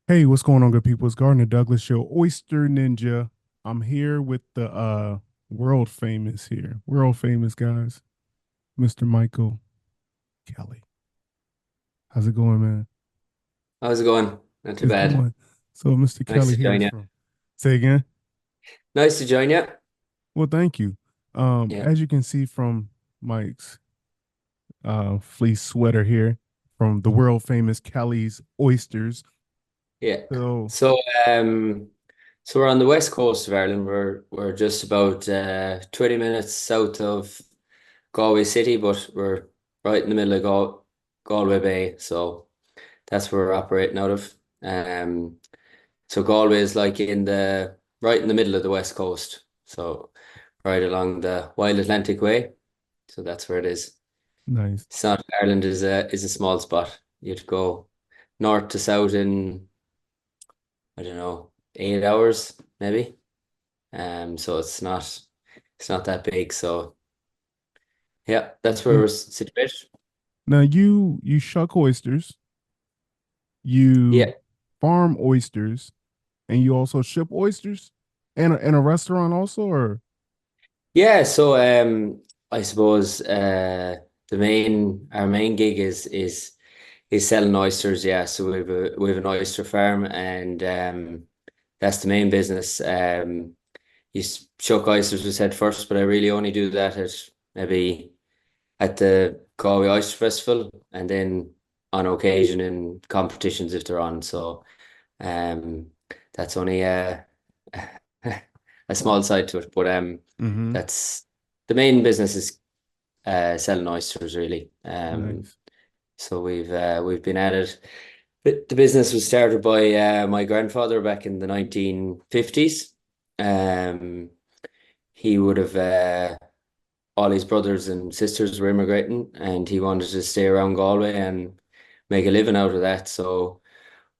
Hey, what's going on, good people? It's Gardner Douglas, your Oyster Ninja. I'm here with the world famous here. World famous guys. Mr. Michael Kelly. How's it going, man? How's it going? Not too It's bad. going. So Mr. Nice Kelly to here join is you. from. Say again. Nice to join you. Well, thank you. Yeah. As you can see from Mike's fleece sweater here from the world famous Kelly's Oysters. Yeah. So So um so we're on the west coast of Ireland. We're just about 20 minutes south of Galway City, but we're right in the middle of Galway Bay. So that's where we're operating out of. Um so Galway is like in the right in the middle of the west coast. So right along the Wild Atlantic Way. So that's where it is. nice. It's not Ireland is a small spot. You'd go north to south in I don't know 8 hours maybe. So it's not that big. So yeah, that's where we're And situated. now you shuck oysters, you Yeah, farm oysters, and you also ship oysters and a restaurant also, or yeah. I suppose the main our main gig is selling oysters. Yeah, so we have an oyster farm, and that's the main business. Shuck oysters was said first, but I really only do that maybe at the Galway Oyster Festival and then on occasion in competitions if they're on. So um, that's only a small side to it, but mm-hmm. that's the main business is selling oysters really. Nice. So we've been at it. The business was started by my grandfather back in the 1950s. Um, he would have all his brothers and sisters were immigrating, and he wanted to stay around Galway and make a living out of that. So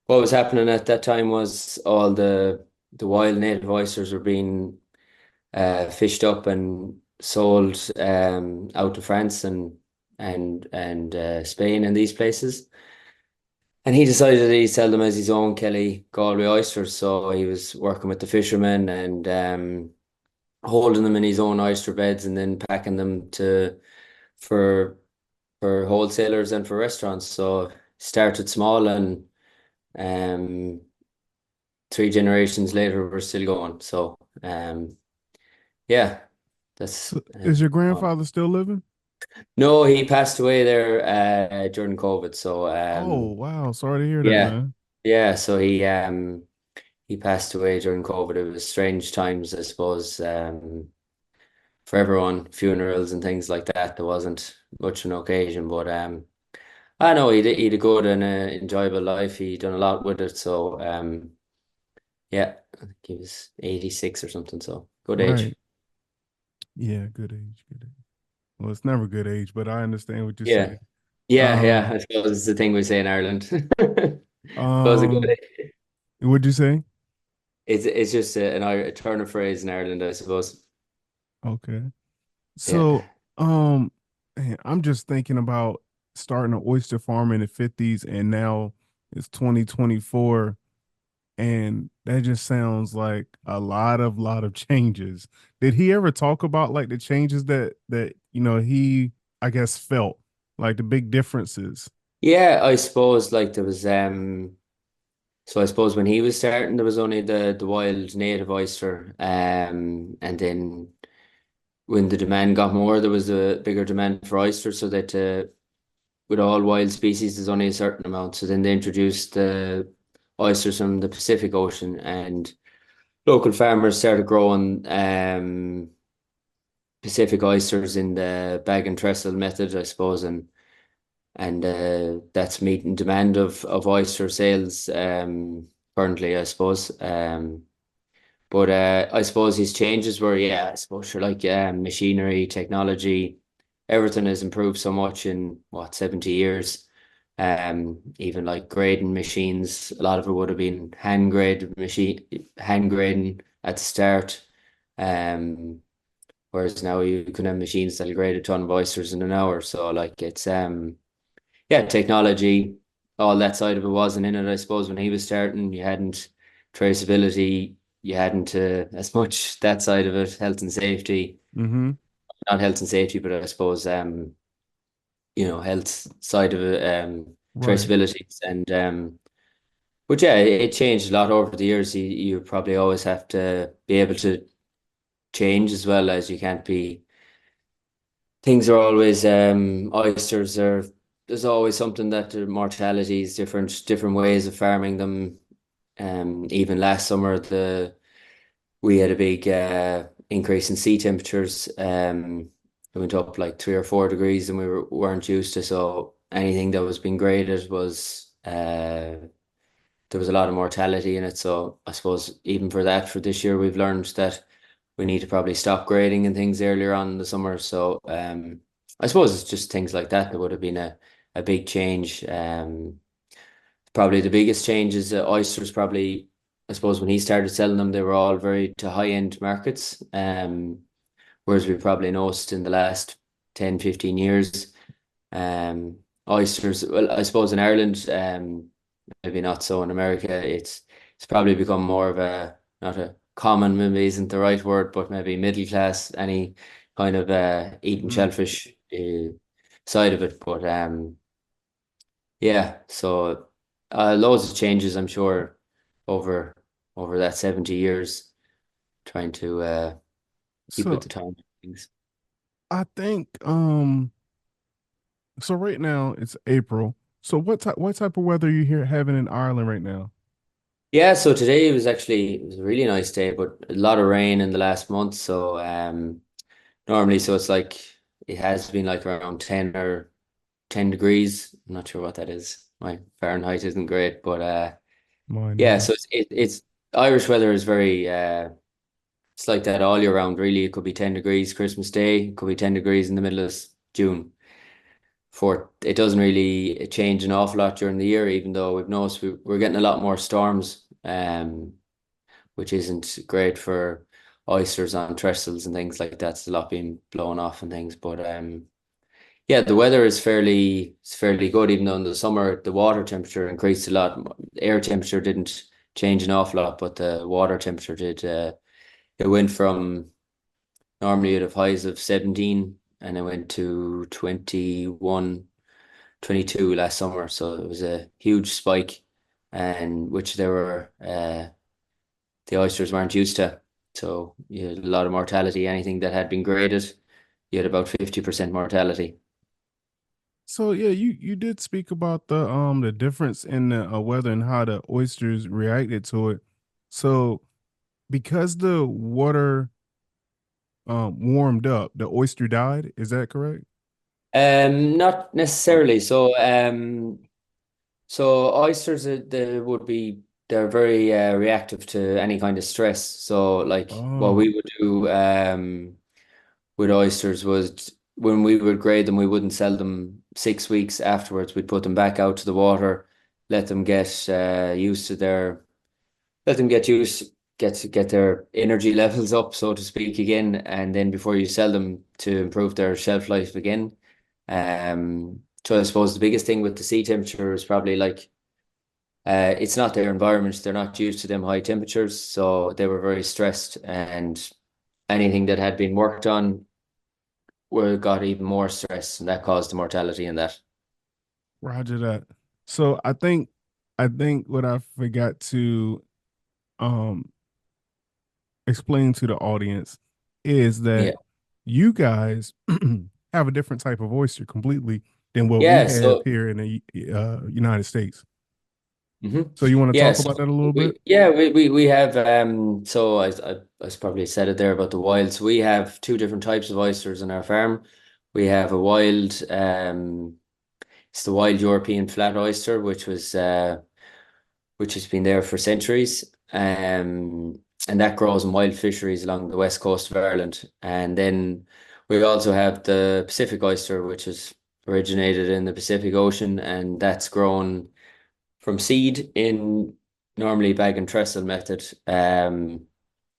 what was happening at that time was all the wild native oysters were being fished up and sold out to France and Spain and these places. And he decided that he'd sell them as his own Kelly Galway oysters. So he was working with the fishermen and holding them in his own oyster beds and then packing them to for wholesalers and for restaurants. So started small and um 3 generations later we're still going. So yeah, that's So is your grandfather still living? no, he passed away there during COVID. So Oh, wow. Sorry to hear that, yeah, man. yeah. So he passed away during COVID. It was strange times, I suppose, for everyone, funerals and things like that. There wasn't much of an occasion, but I know he had a good and enjoyable life. He done a lot with it. So yeah, I think he was 86 or something. So good age. Right. Yeah, good age, good age. Well, it's never good age, but I understand what you're Yeah. saying. Yeah, yeah. Um, I suppose it's the thing we say in Ireland. Suppose a good um, what'd you say? it's just a turn of phrase in Ireland, I suppose. Okay. Yeah. So, man, I'm just thinking about starting an oyster farm in the 50s and now it's 2024. And that just sounds like a lot of changes. Did he ever talk about like the changes that he I guess felt like the big differences? Yeah, I suppose like there was so I suppose when he was starting there was only the wild native oyster. And then when the demand got more there was a bigger demand for oysters so that with all wild species there's only a certain amount. So then they introduced the oysters from the Pacific Ocean and local farmers started growing Pacific oysters in the bag and trestle method, I suppose, and that's meeting demand of oyster sales currently, I suppose. But I suppose his changes were, yeah, I suppose you're like machinery, technology, everything has improved so much in what 70 years. Even like grading machines, a lot of it would have been hand grading at the start. Um, Whereas now you can have machines that'll grade a ton of oysters in an hour. So like it's yeah, technology. all that side of it wasn't in it. I suppose when he was starting, you hadn't traceability, you hadn't as much that side of it, health and safety, Mm-hmm. not health and safety, but I suppose health side of it, Right. traceability and but yeah, it changed a lot over the years. You probably always have to be able to change as well as you can't be. Things are always oysters are. There's always something that the mortality is different ways of farming them. Even last summer, the we had a big increase in sea temperatures. It went up like 3 or 4 degrees, and weren't used to. So anything that was being graded was there was a lot of mortality in it. So I suppose even for that, for this year, we've learned that we need to probably stop grading and things earlier on in the summer. So I suppose it's just things like that that would have been a big change. Probably the biggest change is oysters. Probably, I suppose when he started selling them, they were all very to high end markets. Whereas we probably noticed in the last 10, 15 years, oysters. Well, I suppose in Ireland, maybe not so in America. It's probably become more of a not a common, maybe isn't the right word, but maybe middle class. Any kind of eating Mm. shellfish side of it, but yeah. So loads of changes, I'm sure, over over that 70 years, trying to keep with So the time. Things. I think so right now it's April. So what type of weather are you here having in Ireland right now? Yeah, so today it was a really nice day, but a lot of rain in the last month. So normally so it's like it has been like around 10 or 10 degrees. I'm not sure what that is. My Fahrenheit isn't great, but Mine yeah, either. so it's Irish weather is very it's like that all year round, really. It could be 10 degrees Christmas Day, it could be 10 degrees in the middle of June. For it doesn't really change an awful lot during the year, even though we've noticed we're getting a lot more storms. Which isn't great for oysters on trestles and things like that. It's a lot being blown off and things. But yeah, the weather is fairly good, even though in the summer the water temperature increased a lot. The air temperature didn't change an awful lot, but the water temperature did. It went from normally you'd have highs of 17 and it went to 21, 22 last summer. So it was a huge spike, and which there were the oysters weren't used to. So you had a lot of mortality. Anything that had been graded, you had about 50% mortality. So yeah, you did speak about the difference in the weather and how the oysters reacted to it. So because the water warmed up, the oyster died. Is that correct? Not necessarily. So oysters, they would be they're very reactive to any kind of stress. So like what Oh, we would do with oysters was when we would grade them, we wouldn't sell them 6 weeks afterwards. We'd put them back out to the water, let them get used to their let them get used get their energy levels up, so to speak, again, and then before you sell them to improve their shelf life again. So I suppose the biggest thing with the sea temperature is probably like it's not their environment. They're not used to them high temperatures, so they were very stressed, and anything that had been worked on were got even more stress, and that caused the mortality in that. Roger that. So I think what I forgot to um explain to the audience is Yeah. that you guys have a different type of oyster completely than what we Yeah, have so here in the United States. hmm So you want to Yeah, talk so about that a little bit? we have so I probably said it there about the wild. So we have two different types of oysters in our farm. We have a wild it's the wild European flat oyster, which has been there for centuries. And that grows in wild fisheries along the west coast of Ireland. And then we also have the Pacific oyster, which is originated in the Pacific Ocean, and that's grown from seed in normally bag and trestle method.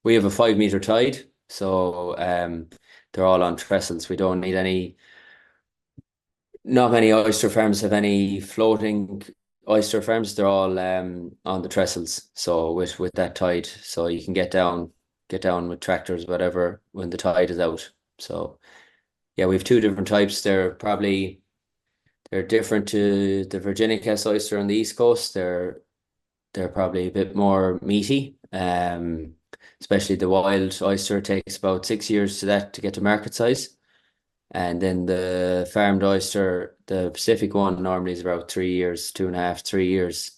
We have a 5 meter tide, so they're all on trestles. We don't need any. Not many oyster farms have any floating oyster farms, they're all on the trestles. So with that tide, so you can get down with tractors, whatever, when the tide is out. So yeah, we have two different types. They're different to the Virginia cast oyster on the East Coast. They're probably a bit more meaty. Especially the wild oyster takes about 6 years to get to market size. And then the farmed oyster, the Pacific one, normally is about 3 years, 2.5, 3 years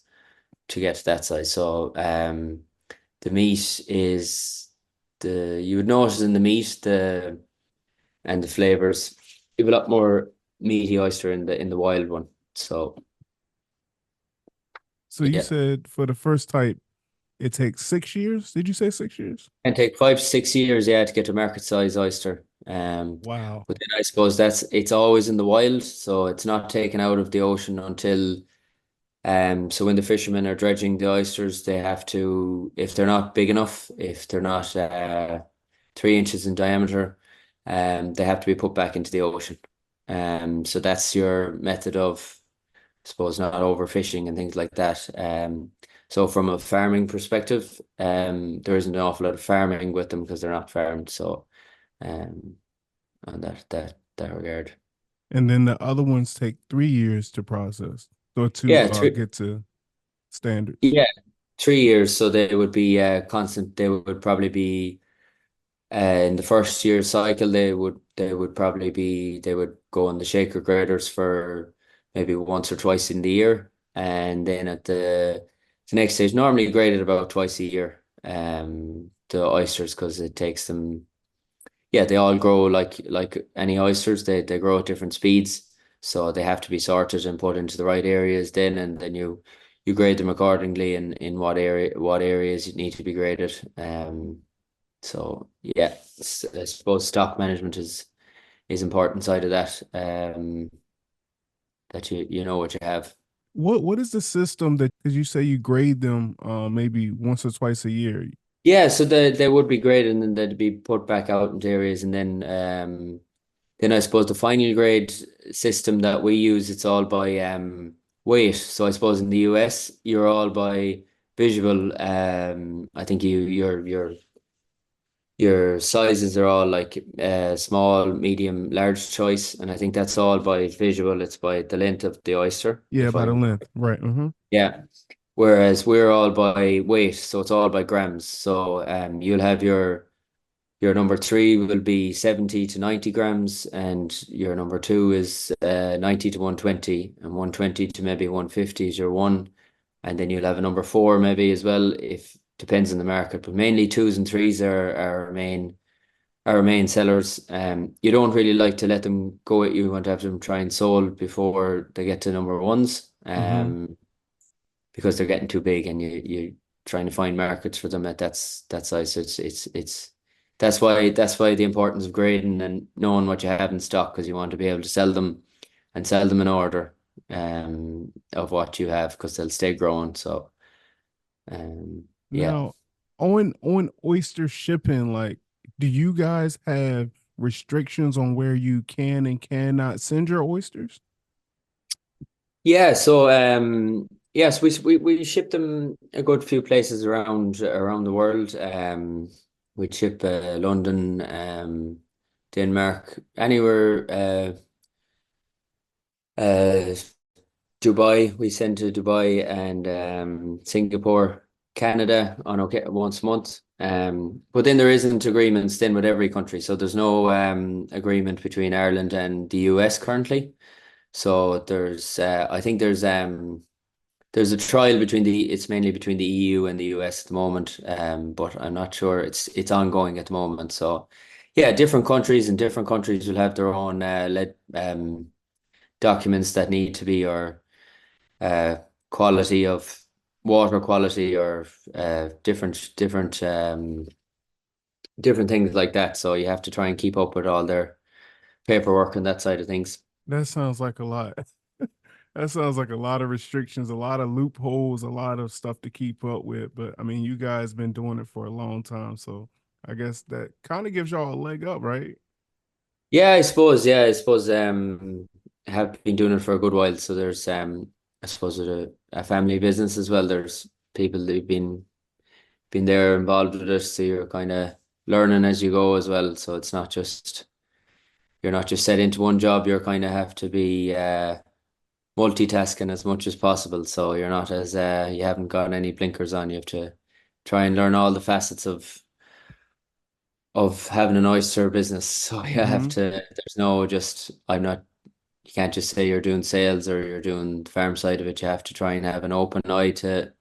to get to that size. So the meat is you would notice in the meat and the flavors. You have a lot more meaty oyster in the wild one. So So you yeah. said for the first type, it takes 6 years. Did you say 6 years? And take 5 to 6 years, yeah, to get a market size oyster. Wow. But then I suppose it's always in the wild, so it's not taken out of the ocean until so when the fishermen are dredging the oysters, they have to, if they're not big enough, if they're not 3 inches in diameter, they have to be put back into the ocean. So that's your method of, I suppose, not overfishing and things like that. So from a farming perspective, there isn't an awful lot of farming with them because they're not farmed. So um, on that regard, And then the other ones take 3 years to process, or to yeah, get to standards. yeah, 3 years. So they would be constant. They would probably be in the first year cycle. They would go on the shaker graders for maybe once or twice in the year, and then at the next stage, normally graded about twice a year. The oysters, because it takes them. Yeah, they all grow like any oysters. They grow at different speeds, so they have to be sorted and put into the right areas then, and then you grade them accordingly in what areas you need to be graded. So yeah, I suppose stock management is important side of that. That you know what you have. What is the system that, because you say you grade them maybe once or twice a year? Yeah, so they would be graded and then they'd be put back out into areas, and then I suppose the final grade system that we use, it's all by weight. So I suppose in the US you're all by visual. I think your sizes are all like small, medium, large choice, and I think that's all by visual. It's by the length of the oyster, Yeah, if by the I'm length. Right. Mm-hmm. yeah. Whereas we're all by weight, so it's all by grams. So you'll have your number three will be 70 to 90 grams, and your number two is 90 to 120, and 120 to maybe 150 is your one. And then you'll have a number four maybe as well, if depends on the market. But mainly twos and threes are our main sellers. You don't really like to let them go at you. You want to have them try and sold before they get to number ones. Mm-hmm. Because they're getting too big, and you trying to find markets for them at that size. So it's that's why the importance of grading and knowing what you have in stock, because you want to be able to sell them in order of what you have, because they'll stay growing. So yeah. Now, on oyster shipping, like, do you guys have restrictions on where you can and cannot send your oysters? Yeah, so yes, we ship them a good few places around the world. We ship London, Denmark, anywhere. Uh, Dubai, we send to Dubai, and Singapore, Canada on okay once a month. But then there isn't agreements then with every country, so there's no agreement between Ireland and the US currently. So I think there's a trial it's mainly between the EU and the US at the moment, but I'm not sure it's ongoing at the moment. So yeah, different countries will have their own documents that need to be, or uh, quality of water quality, or different things like that. So you have to try and keep up with all their paperwork and that side of things. That sounds like a lot. That sounds like a lot of restrictions, a lot of loopholes, a lot of stuff to keep up with. But I mean, you guys been doing it for a long time, so I guess that kind of gives y'all a leg up, right? Yeah, I suppose. Yeah, I suppose. I have been doing it for a good while, so there's I suppose with a family business as well, there's people that have been there involved with it, so you're kind of learning as you go as well. So it's not just you're not just set into one job. You're kind of have to be multitasking as much as possible. So you're not as you haven't got any blinkers on. You have to try and learn all the facets of having an oyster business. So you have Mm-hmm. to. There's no just. I'm not. You can't just say you're doing sales or you're doing the farm side of it. You have to try and have an open eye to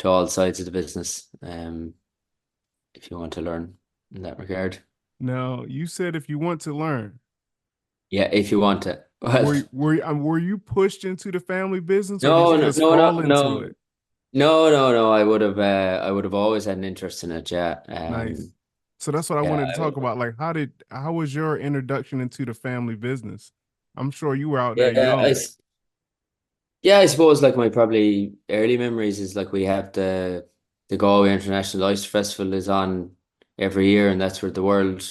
all sides of the business. If you want to learn in that regard. Now, you said if you want to learn, Yeah, if you want to. Well, were you pushed into the family business, or did no, you no, just no, fall no, into no, it? no. I would have always had an interest in it. Yeah, Nice. So that's what I yeah, wanted to talk about. Like, how was your introduction into the family business? I'm sure you were out there yeah. young. Yeah, I suppose like my probably early memories is like we have the Galway International Oyster Festival is on every year, and that's where the World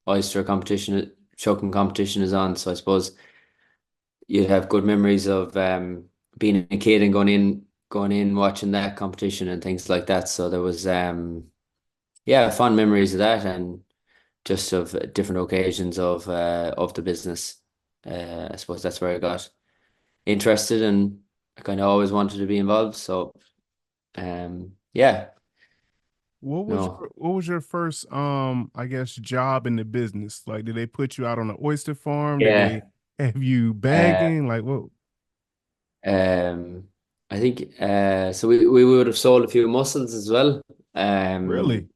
Oyster Competition, shucking competition is on. So I suppose you'd have good memories of being a kid and going in watching that competition and things like that. So there was yeah, fond memories of that and just of different occasions of the business. I suppose that's where I got interested and I kind of always wanted to be involved. So yeah, no, What was your first I guess job in the business? Like, did they put you out on an oyster farm? Did they yeah. have you Uh, bagging? Like, what? I think so. We would have sold a few mussels as well. Really?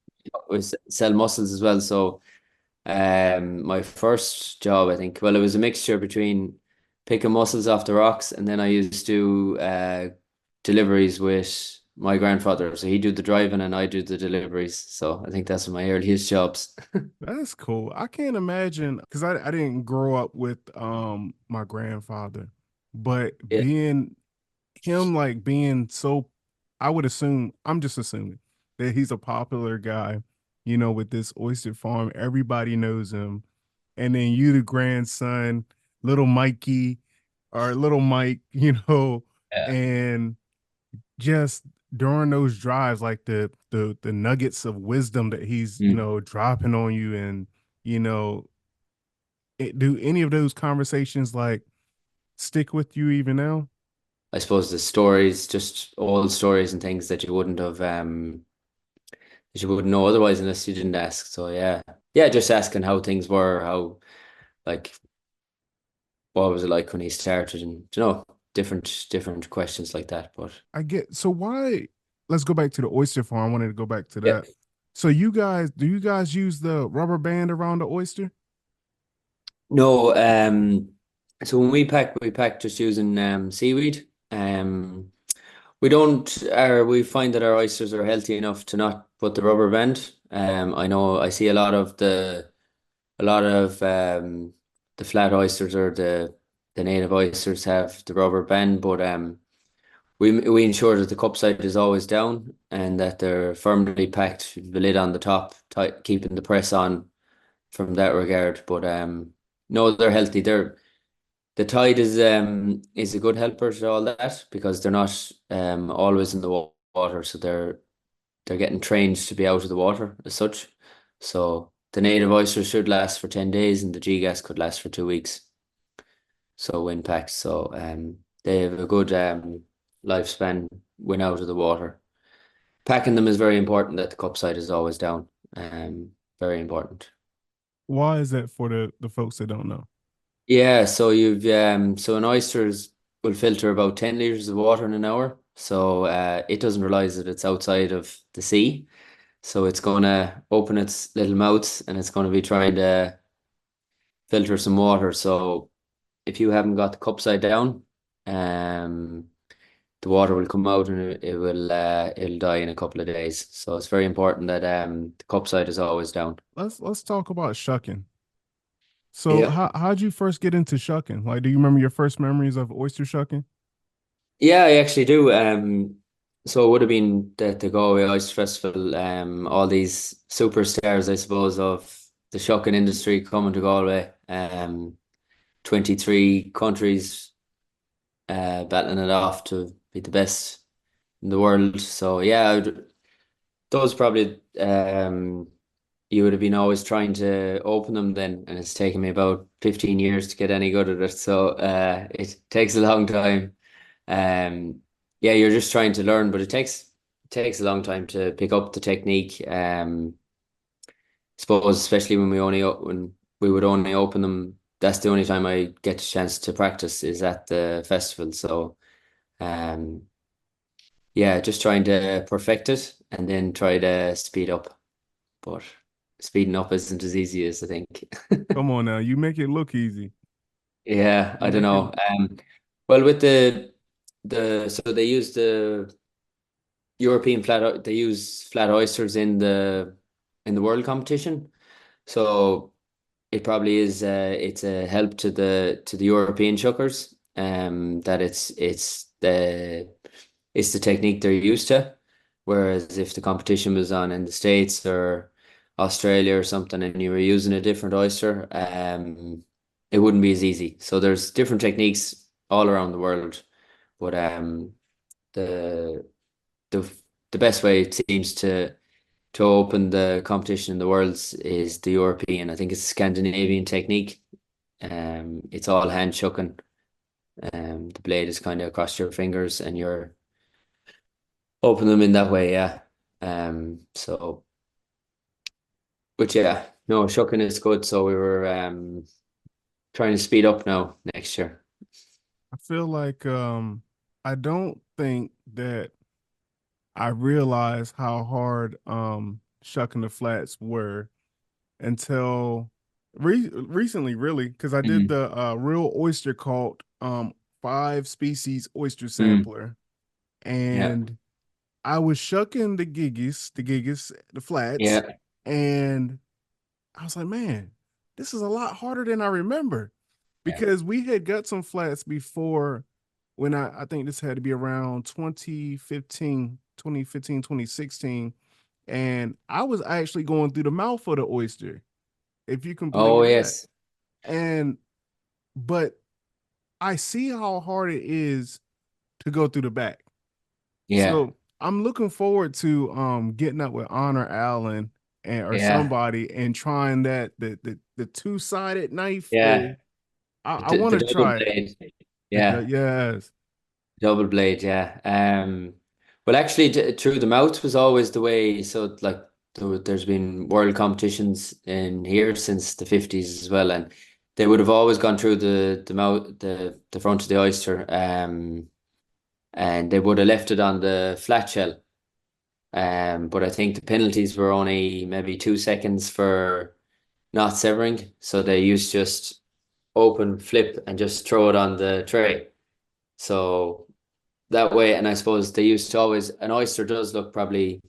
Sell mussels as well. So my first job, I think, well, it was a mixture between picking mussels off the rocks, and then I used to do deliveries with my grandfather. So he do the driving and I do the deliveries. So I think that's my earliest jobs. That's cool. I can't imagine because I didn't grow up with my grandfather, but Yeah. being him like being so, I would assume, I'm just assuming that he's a popular guy, with this oyster farm. Everybody knows him. And then you, the grandson, little Mikey or little Mike, Yeah. and just during those drives, like the nuggets of wisdom that he's, Mm. dropping on you. And, you know, do any of those conversations like stick with you even now? I suppose the stories, just old stories and things that you wouldn't know otherwise unless you didn't ask. So yeah. Yeah, just asking how things were, how like what was it like when he started and different questions like that. But I get, so why, let's go back to the oyster farm. I wanted to go back to yeah. that. So do you guys use the rubber band around the oyster? No, so when we pack just using seaweed. We don't we find that our oysters are healthy enough to not put the rubber band. I know I see a lot of the flat oysters or the native oysters have the rubber band, but we ensure that the cup side is always down and that they're firmly packed, the lid on the top, tight, keeping the press on from that regard. But no, they're healthy. The tide is a good helper to all that because they're not always in the water, so they're getting trained to be out of the water as such. So the native oysters should last for 10 days and the gigas could last for 2 weeks. So when packed, so they have a good lifespan when out of the water. Packing them is very important that the cup side is always down. Very important. Why is that for the folks that don't know? Yeah, so you've so an oysters will filter about 10 liters of water in an hour. So it doesn't realize that it's outside of the sea. So it's gonna open its little mouth and it's gonna be trying to filter some water. So if you haven't got the cup side down, um the water will come out and it'll die in a couple of days. So it's very important that the cup side is always down. Let's talk about shucking. So Yeah. how'd you first get into shucking? Like, do you remember your first memories of oyster shucking? Yeah, I actually do. So it would have been the Galway Oyster Festival, all these superstars, I suppose, of the shucking industry coming to Galway. 23 countries battling it off to be the best in the world. So yeah, those probably you would have been always trying to open them then, and it's taken me about 15 years to get any good at it. So it takes a long time. Um, yeah, you're just trying to learn, but it takes a long time to pick up the technique. Suppose especially when we would only open them. That's the only time I get a chance to practice is at the festival. So um, yeah, just trying to perfect it and then try to speed up. But speeding up isn't as easy as I think. Come on now, you make it look easy. Yeah, You I don't make it. know. Well, with so they use the they use flat oysters in the world competition. So it probably is it's a help to the European shuckers that it's the technique they're used to. Whereas if the competition was on in the States or Australia or something and you were using a different oyster, it wouldn't be as easy. So there's different techniques all around the world. But the the the best way it seems to open the competition in the worlds is the European. I think it's a Scandinavian technique. It's all hand shucking. The blade is kind of across your fingers and you're open them in that way, yeah. So but yeah, no, shucking is good. So we were trying to speed up now next year. I feel like I don't think that I realized how hard shucking the flats were until recently, really, because I did Mm. the real oyster cult 5 species oyster Mm. sampler, Yeah, and I was shucking the flats, yeah, and I was like, man, this is a lot harder than I remember yeah. because we had got some flats before when I think this had to be around 2016, and I was actually going through the mouth of the oyster, if you can Oh believe that. yes. And but I see how hard it is to go through the back. Yeah, So I'm looking forward to getting up with Honor Allen and or yeah. somebody and trying that the two-sided knife. Yeah. I want The to double try it. blade. Yeah. Yes. Double blade, yeah. Well, actually, through the mouth was always the way. So, like, there's been world competitions in here since the 50s as well, and they would have always gone through the mouth, the front of the oyster, and they would have left it on the flat shell. But I think the penalties were only maybe 2 seconds for not severing, so they used just open, flip, and just throw it on the tray. So that way, and I suppose they used to always, an oyster does look probably,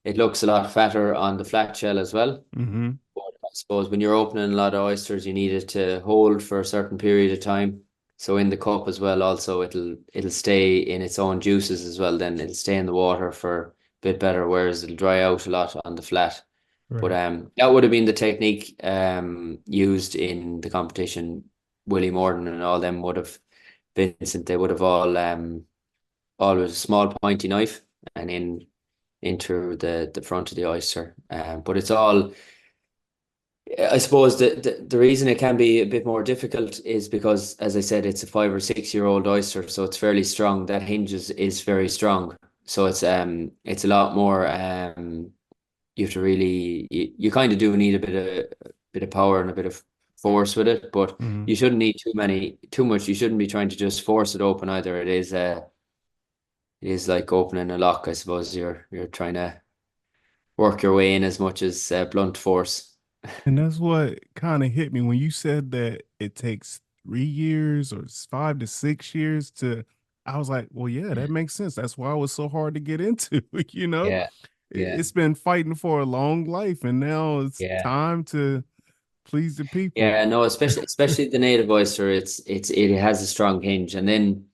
it looks a lot fatter on the flat shell as well. Mm-hmm. But I suppose when you're opening a lot of oysters, you need it to hold for a certain period of time. So in the cup as well, also it'll stay in its own juices as well. Then it'll stay in the water for a bit better, whereas it'll dry out a lot on the flat. But Right. that would have been the technique used in the competition. Willie Morton and all them would have Vincent, they would have all always a small pointy knife and in into the front of the oyster. But it's all, I suppose the reason it can be a bit more difficult is because, as I said, it's a 5 or 6 year old oyster, so it's fairly strong. That hinge is very strong. So it's a lot more you have to really you kind of do need a bit of power and a bit of force with it, but Mm-hmm. you shouldn't need too much. You shouldn't be trying to just force it open either. It is like opening a lock, I suppose. You're trying to work your way in as much as blunt force. And that's what kind of hit me when you said that it takes 3 years or 5 to 6 years to. I was like, well, yeah, Yeah, that makes sense. That's why it was so hard to get into. You know, yeah, yeah, It's been fighting for a long life, and now it's yeah. time to please the people. Yeah, no, especially the native oyster, it has a strong hinge, and then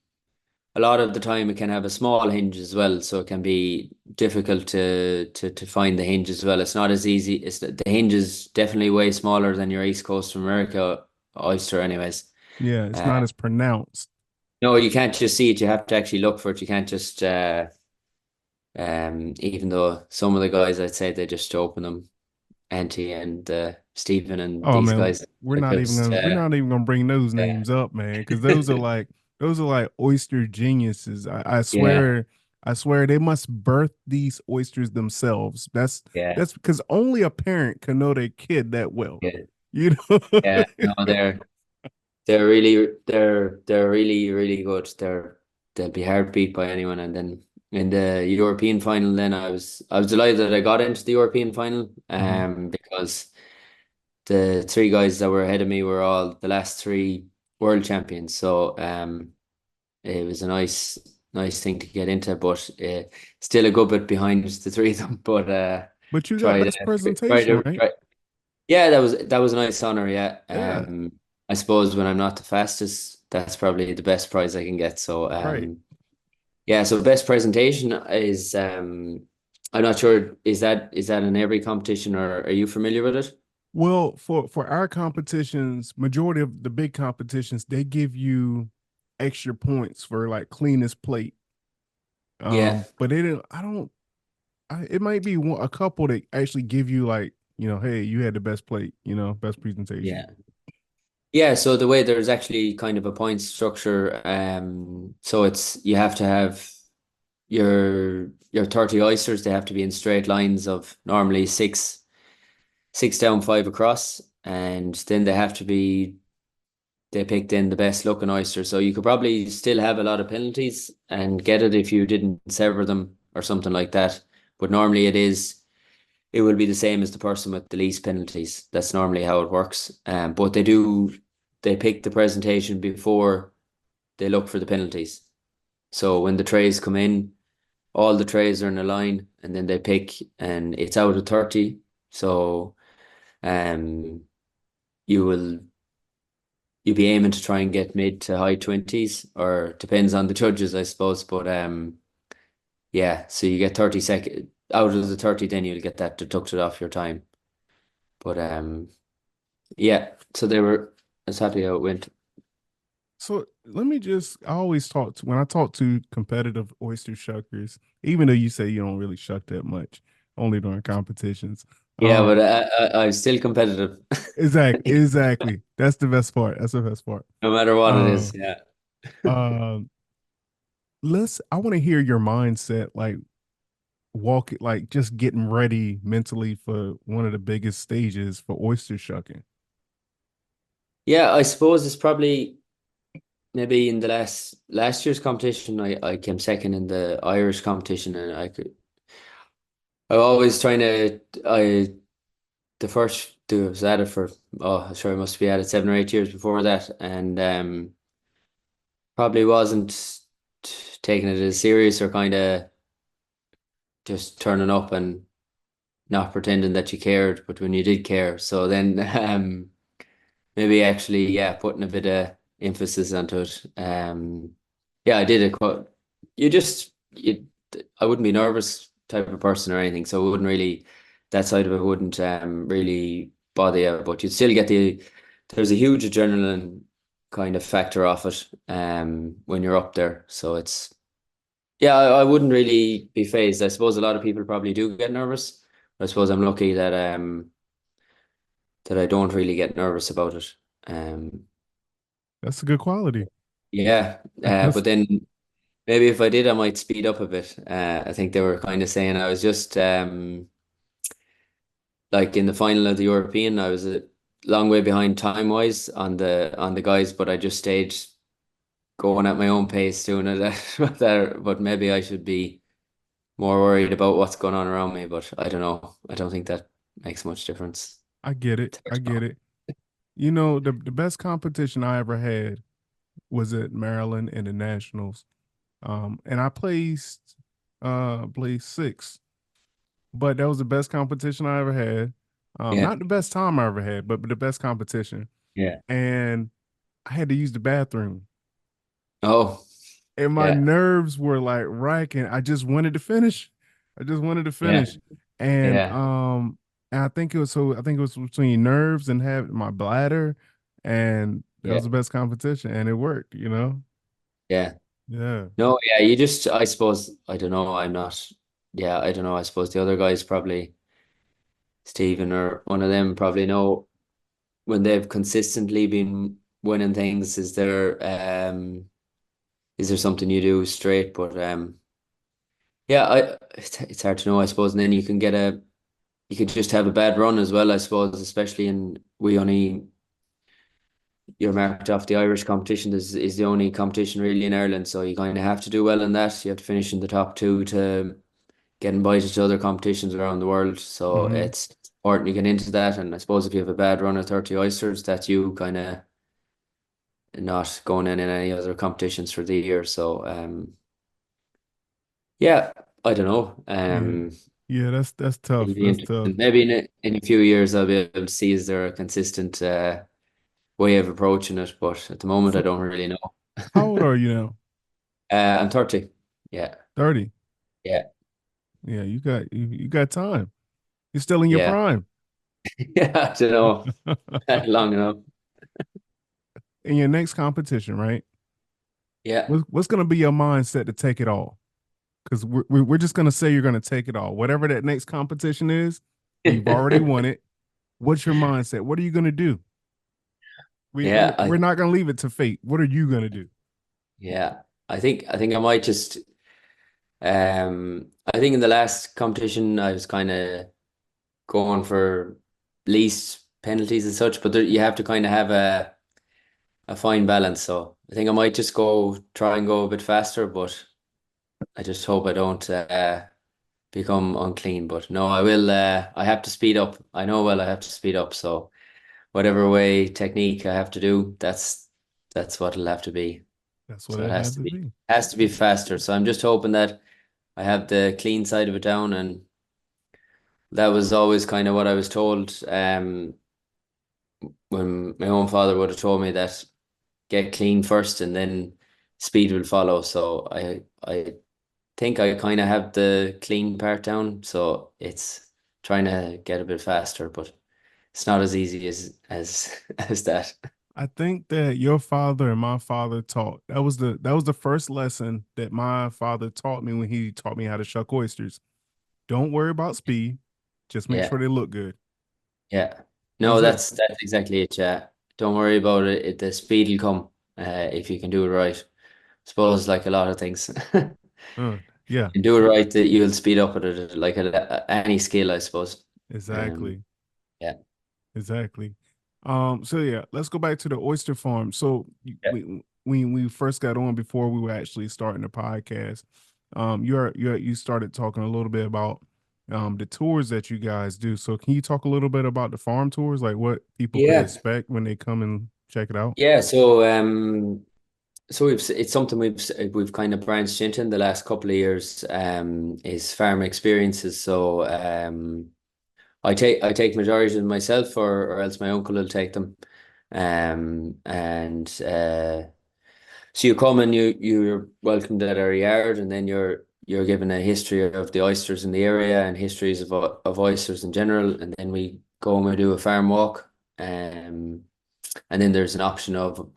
a lot of the time it can have a small hinge as well, so it can be difficult to find the hinge as well. It's not as easy. The hinge is definitely way smaller than your East Coast of America oyster, anyways. Yeah, it's Uh, not as pronounced. No, you can't just see it. You have to actually look for it. You can't just even though some of the guys I'd say they just open them, Anti and Stephen and Oh these man, guys they just we're not even gonna bring those yeah, names up, man, because those are like oyster geniuses. yeah, I swear they must birth these oysters themselves. yeah, That's because only a parent can know their kid that well. yeah, You know? yeah. No, they're really really good. They'll be hard beat by anyone. And then in the European final, then I was delighted that I got into the European final, Mhm. because the three guys that were ahead of me were all the last three world champions. So it was a nice thing to get into, but still a good bit behind the three of them. But But you got tried best to try presentation, to right? try. Yeah, that was a nice honor. Yeah, Yeah, I suppose when I'm not the fastest, that's probably the best prize I can get. So right. yeah, so best presentation is I'm not sure, is that in every competition, or are you familiar with it? Well, for our competitions, majority of the big competitions, they give you extra points for like cleanest plate. Yeah, But they didn't. I don't. It might be a couple that actually give you like, hey, you had the best plate, best presentation. yeah. Yeah, so the way there's actually kind of a point structure, so it's you have to have your 30 oysters, they have to be in straight lines of normally six down, five across, and then they picked in the best looking oyster. So you could probably still have a lot of penalties and get it if you didn't sever them or something like that. But normally it will be the same as the person with the least penalties. That's normally how it works. But they pick the presentation before they look for the penalties. So when the trays come in, all the trays are in a line, and then they pick, and it's out of 30. So um you will you'll be aiming to try and get mid to high 20s, or depends on the judges, I suppose. But yeah, so you get 30 seconds out of the 30, then you'll get that deducted off your time. But yeah, so they were I was happy how it went. So let me just. I always talk to when I talk to competitive oyster shuckers, even though you say you don't really shuck that much, only during competitions. Yeah, Um, but I'm still competitive, exactly. That's the best part. That's the best part. no matter what it Uh, is. Yeah. um, I want to hear your mindset, like walk it, like just getting ready mentally for one of the biggest stages for oyster shucking. Yeah, I suppose it's probably maybe in the last year's competition, I came second in the Irish competition, and I always trying to I the first two I was at it for, oh sure, I must be at it 7 or 8 years before that, and probably wasn't taking it as serious, or kind of just turning up and not pretending that you cared, but when you did care. So then maybe actually, yeah, putting a bit of emphasis onto it. Yeah, I did it quite. You just, you, I wouldn't be nervous type of person or anything, so it wouldn't really, that side of it wouldn't really bother you. But you'd still get there's a huge adrenaline kind of factor off it when you're up there. So it's, yeah, I wouldn't really be phased. I suppose a lot of people probably do get nervous. I suppose I'm lucky that I don't really get nervous about it. Um, That's a good quality. yeah, That's but then maybe if I did, I might speed up a bit. I think they were kind of saying I was just like in the final of the European, I was a long way behind time wise on the guys, but I just stayed going at my own pace doing it. But maybe I should be more worried about what's going on around me. But I don't know. I don't think that makes much difference. I get it. I get it. The best competition I ever had was at Maryland in the Nationals. And I placed sixth. But that was the best competition I ever had. Yeah. Not the best time I ever had, but the best competition. Yeah. And I had to use the bathroom. Oh, And my yeah. nerves were like racking. I just wanted to finish. I just wanted to Yeah. finish. And Yeah. I think it was between nerves and have my bladder, and that Yeah. was the best competition and it worked. Yeah. Yeah. No, yeah, you just, I suppose, I don't know, I'm not, yeah, I don't know. I suppose the other guys probably, Stephen or one of them probably know when they've consistently been winning things, is there something you do straight? But yeah, it's hard to know, I suppose. And then you could just have a bad run as well, I suppose, especially in, we only, you're marked off the Irish competition is the only competition really in Ireland. So you kind of have to do well in that. You have to finish in the top two to get invited to other competitions around the world. So Hmm. it's important you get into that. And I suppose if you have a bad run at 30 oysters, that you kind of not going in any other competitions for the year. So yeah, I don't know. Yeah. Yeah, that's It'll tough. be That's tough. interesting. Maybe in a few years I'll be able to see is there a consistent way of approaching it. But at the moment I So don't really know. how old are you now? I'm 30. Yeah. 30. Yeah. Yeah, you got time. You're still in your Yeah. prime. Yeah. I don't know. Long enough. In your next competition, right? Yeah. What's going to be your mindset to take it all? Because we're just going to say you're going to take it all. Whatever that next competition is, you've already won it. What's your mindset? What are you going to do? Yeah. We're not going to leave it to fate. What are you going to do? Yeah. I think I might just I think in the last competition I was kind of going for least penalties and such, but you have to kind of have a fine balance. So I think I might just try and go a bit faster, but I just hope I don't become unclean. But no, I will. I have to speed up. I know well I have to speed up. So whatever way technique I have to do, that's what it'll have to be. That's what So it it has has to to be be. faster. So I'm just hoping that I have the clean side of it down, and that was always kind of what I was told. When my own father would have told me that get clean first and then speed will follow. So I think I kind of have the clean part down. So it's trying to get a bit faster, but it's not as easy as as that. I think that your father and my father taught. That was the first lesson that my father taught me when he taught me how to shuck oysters. Don't worry about speed. Just make sure Yeah, they look good. yeah. No, That's it. that's exactly it. Yeah, don't worry about it. The speed will come if you can do it right. Suppose like a lot of things. Uh, yeah, You do it right, that you'll speed up at it like any skill, I suppose. Um, exactly. yeah. Exactly. So yeah, let's go back to the oyster farm. So Yeah. we first got on before we were actually starting the podcast, you started talking a little bit about the tours that you guys do. So can you talk a little bit about the farm tours, like what people could Yeah. expect when they come and check it out? Yeah. So it's something we've kind of branched into in the last couple of years. Is farm experiences. So I take majority of them myself, or else my uncle will take them. And So you come and you're welcomed at our yard, and then you're given a history of the oysters in the area and histories of oysters in general, and then we go and we do a farm walk, and then there's an option of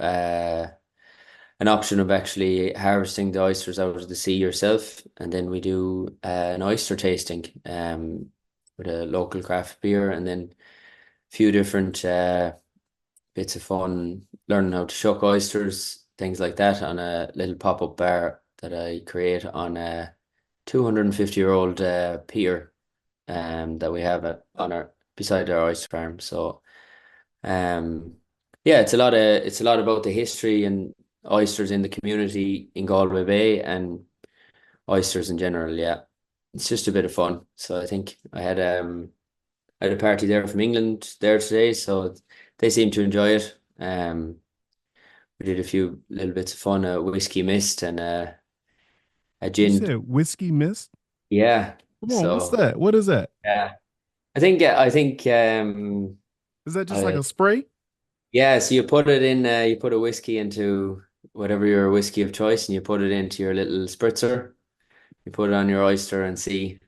actually harvesting the oysters out of the sea yourself, and then we do an oyster tasting with a local craft beer, and then a few different bits of fun, learning how to shuck oysters, things like that, on a little pop-up bar that I create on a 250-year-old pier that we have on our beside our oyster farm. So um, yeah, it's a lot about the history and oysters in the community in Galway Bay and oysters in general. Yeah, it's just a bit of fun. So I think I had a party there from England there today, so they seem to enjoy it. We did a few little bits of fun, a whiskey mist and a You gin. said whiskey mist. Yeah. Come on, what's So that? What is that? yeah, I think Is that just like I a spray? yeah. So you put it in. You put a whiskey into whatever your whiskey of choice, and you put it into your little spritzer. You put it on your oyster and see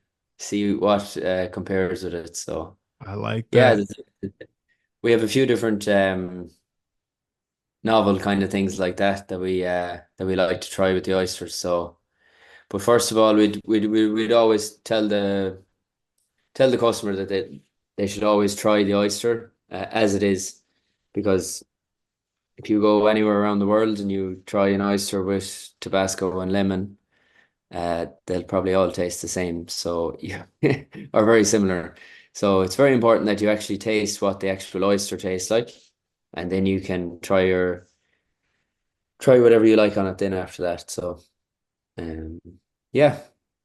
what compares with it. So I like yeah, that. we have a few different novel kind of things like that that we like to try with the oysters. So, but first of all, we'd always tell the customer that they should always try the oyster as it is, because if you go anywhere around the world and you try an oyster with Tabasco and lemon, they'll probably all taste the same. So yeah, or very similar. So it's very important that you actually taste what the actual oyster tastes like, and then you can try whatever you like on it then after that. So um, yeah.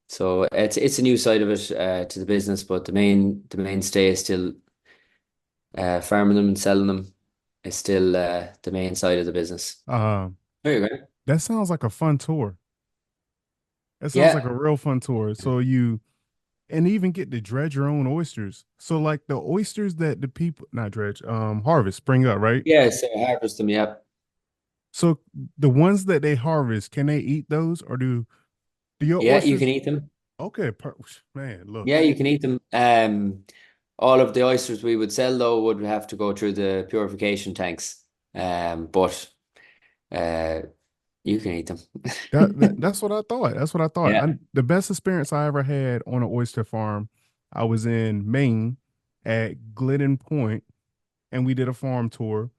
So it's a new side of it to the business, but the mainstay is still farming them and selling them is still the main side of the business. Um, There you go. that sounds like a fun tour. That sounds like Yeah. a real fun tour. So you and even get to dredge your own oysters. So like the oysters that the people not dredge, harvest, spring up, right? Yeah, so harvest them, yeah. So the ones that they harvest, can they eat those or do your Yeah, you can oysters? eat them. Okay, man, look, Yeah, you can eat them. All of the oysters we would sell though would have to go through the purification tanks. But uh, you can eat them. that's what I thought. That's what I thought. Yeah, The best experience I ever had on an oyster farm, I was in Maine at Glidden Point, and we did a farm tour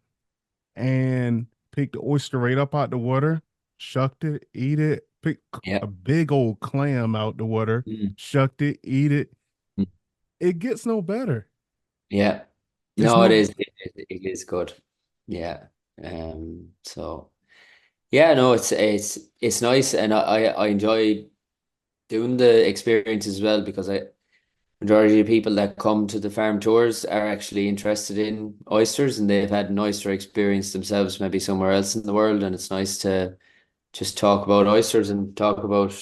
and picked the oyster right up out the water, shucked it, eat it, picked yeah, a big old clam out the water, mm, shucked it, eat it. mm, It gets no better. yeah. It's No, it no. is. It is good. Yeah. So yeah, no, it's nice, and I enjoy doing the experience as well, because I majority of people that come to the farm tours are actually interested in oysters, and they've had an oyster experience themselves, maybe somewhere else in the world, and it's nice to just talk about oysters and talk about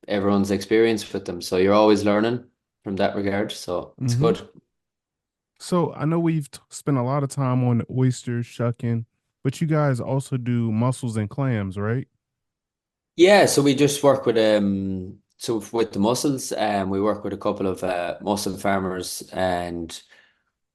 everyone's experience with them. So you're always learning from that regard. So it's Hmm. good. So I know we've spent a lot of time on the oyster shucking, but you guys also do mussels and clams, right? Yeah, so we just work with so with the mussels, we work with a couple of mussel farmers, and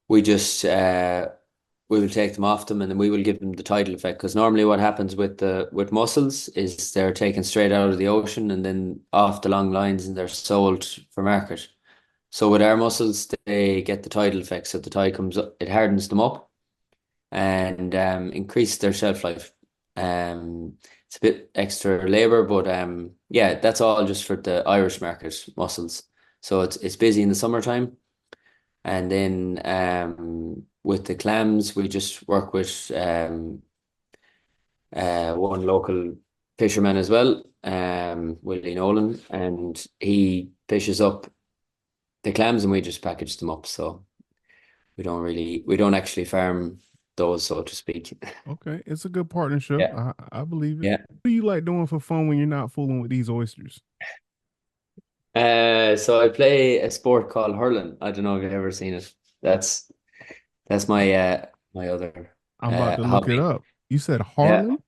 we just we will take them off them, and then we will give them the tidal effect, because normally what happens with the with mussels is they're taken straight out of the ocean and then off the long lines and they're sold for market. So with our mussels, they get the tidal effect. So the tide comes up, it hardens them up and increases their shelf life. It's a bit extra labor, but yeah, that's all just for the Irish market mussels. So it's busy in the summertime, and then with the clams, we just work with one local fisherman as well, Willie Nolan, and he fishes up the clams and we just package them up. So we don't actually farm those, so to speak. Okay, it's a good partnership. Yeah. I believe it. Yeah. What do you like doing for fun when you're not fooling with these oysters? So I play a sport called hurling. I don't know if you've ever seen it. That's that's I, my other I'm about to look it hobby. up. You said Yeah. Harlan?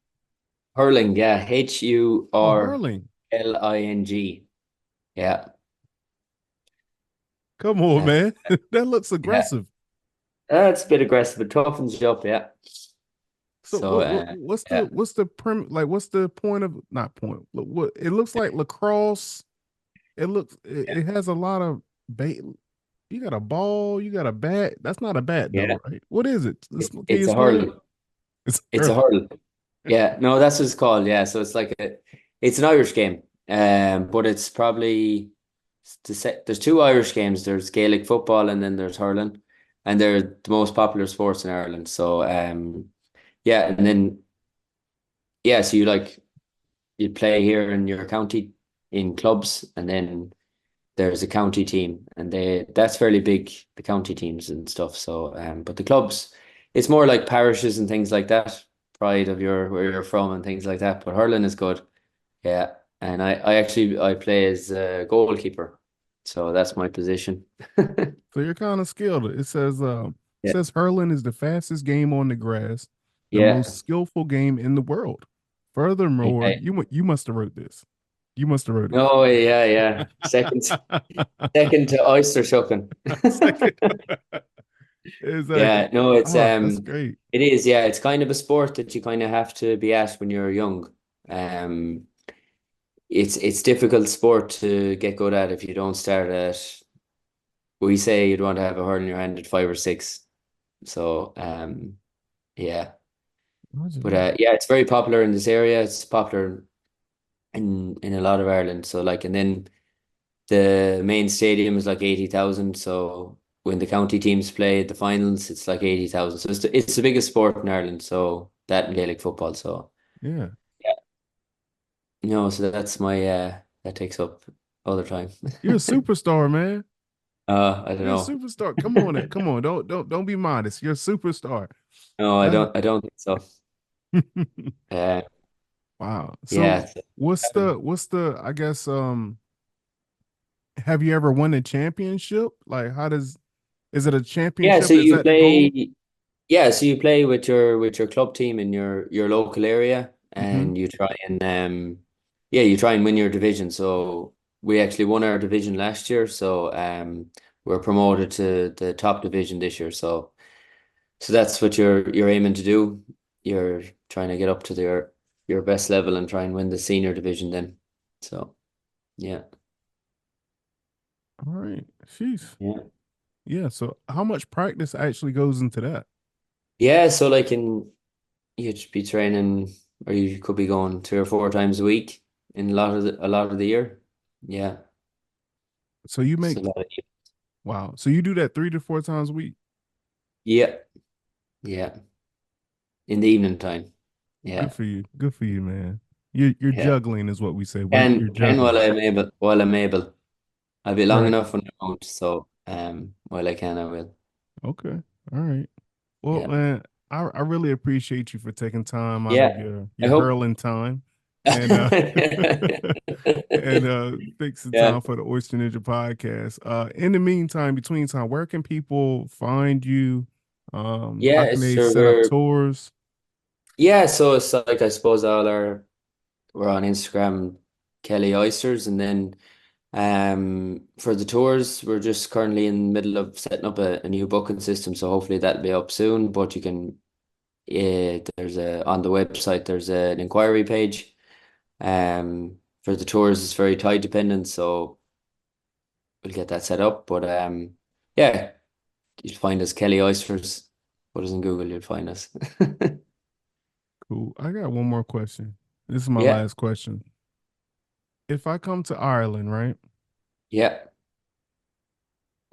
Hurling, yeah. Oh, hurling. Hurling. Yeah. Come on, Uh, man. That looks yeah. aggressive. It's a bit aggressive, but toughens you up, yeah. So So yeah. what's the prim like what's the point of not point what it looks like lacrosse. It has a lot of bait. You got a ball, you got a bat. That's not a bat though, Yeah. right? What is it? Can you It's a explain? hurl. It's It's a hurl. Yeah, no, that's what it's called. Yeah, so it's an Irish game. But it's probably there's two Irish games. There's Gaelic football and then there's hurling, and they're the most popular sports in Ireland. So yeah, and then yeah, so you play here in your county in clubs, and then there's a county team, and that's fairly big, the county teams and stuff. So but the clubs, it's more like parishes and things like that, pride of your where you're from and things like that. But hurling is good. Yeah. And I actually I play as a goalkeeper. So that's my position. So you're kind of skilled. It Yeah. says hurling is the fastest game on the grass, the Yeah. most skillful game in the world. Furthermore, Yeah. you must have wrote this. You must have wrote Oh yeah, yeah. it. Second to oyster shucking. Second. Exactly. Yeah, no, it's Oh, that's great. it is, yeah, it's kind of a sport that you kind of have to be at when you're young. Um, it's difficult sport to get good at if you don't start at, we say you'd want to have a hurl in your hand at 5 or 6. So yeah. Imagine But that. yeah, it's very popular in this area. It's popular in a lot of Ireland. So like, and then the main stadium is like 80,000. So when the county teams play the finals, it's like 80,000. So it's the biggest sport in Ireland. So that and Gaelic football. So Yeah. yeah, no, so that's my that takes up all the time. You're a superstar, man. I don't You're a know. superstar. Come on, come on. Don't be modest. You're a superstar. No, Uh, I don't think so. Uh, wow. So yeah. what's the I guess have you ever won a championship? Like how does is it a Yeah, so championship? Is you that the goal? play Yeah, so you play with your club team in your local area, Hmm. and you try and yeah, you try and win your division. So we actually won our division last year, so we're promoted to the top division this year. So that's what you're aiming to do. You're trying to get up to your best level and try and win the senior division then. So yeah. All right. Sheesh. Yeah. Yeah. So how much practice actually goes into that? Yeah, so like you'd be training, or you could be going 3 or 4 times a week in a lot of the year. Yeah, So you so make wow. So you do that 3 to 4 times a week. yeah, yeah, in the evening time. Good Yeah, for you. Good for you, man. You're yeah. juggling is what we say. When you're Can juggling. while I'm able. I'll be long Right. enough when I won't. So while I can, I will. Okay. All right. Well, Yeah, man, I really appreciate you for taking time out of yeah. I your hope. hurling time and and fixing Yeah, time for the Oyster Ninja podcast. In the meantime, between time, where can people find you? How yeah. can they Sure. set up tours? Yeah. So it's like, I suppose we're on Instagram, Kelly Oysters, and then. For the tours, we're just currently in the middle of setting up a new booking system, so hopefully that'll be up soon. But you can, there's a on the website, there's an inquiry page. For the tours, it's very tide dependent, so we'll get that set up. But yeah, you'll find us Kelly Oysters. Put us in Google, you'll find us. Cool. I got one more question. This is my Yeah, last question. If I come to Ireland, right, yeah.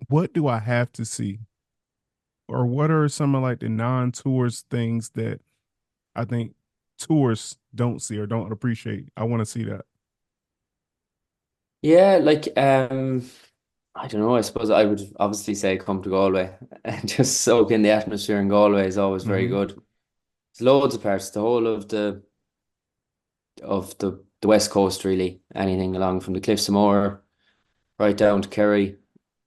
what do I have to see? Or what are some of like the non-tourist things that I think tourists don't see or don't appreciate? I want to see that. Yeah, like I don't know. I suppose I would obviously say come to Galway and just soak in the atmosphere in Galway is always very Hmm. good. There's loads of parts, the whole of the west coast really. Anything along from the Cliffs of Moher right down to Kerry,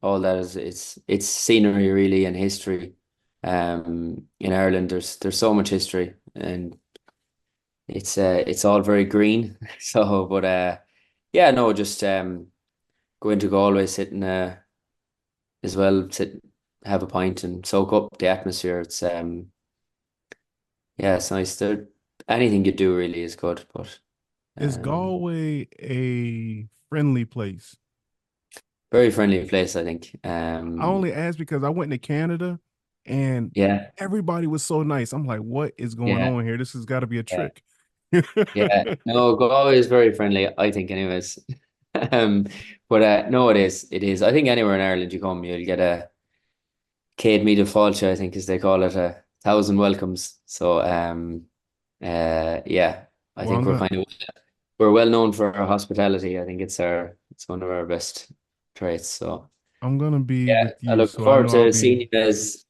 all that is it's scenery really and history. In Ireland, there's so much history, and it's all very green. So, but yeah, no, just go into Galway, sit in as well, sit, have a pint and soak up the atmosphere. It's yeah, it's nice. Anything you do really is good, but Is um, Galway a friendly place? very friendly place, I think. I only asked because I went to Canada and Yeah, everybody was so nice. I'm like, what is going yeah, on here? This has got to be a yeah, trick. yeah. No, Galway is very friendly, I think, anyways. But no, it is. It is. I think anywhere in Ireland you come, you'll get a Céad Míle Fáilte, I think, as they call it, 1,000 welcomes. So yeah, I Well, think we're well known for our hospitality. I think it's one of our best traits. So I'm gonna be yeah, with I you, look so I forward know I'll to be seeing you as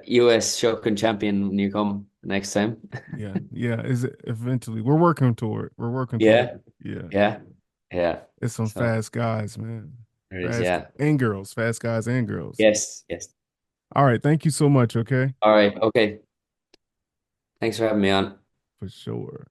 US shucking champion when you come next time. yeah, yeah. Is it eventually we're working toward We're working toward Yeah, Yeah. yeah, yeah. It's some So fast guys, man. there it is. Fast Yeah. and girls, fast guys and girls. Yes. Yes. All right, thank you so much, okay? All right. Okay. Thanks for having me on. For sure.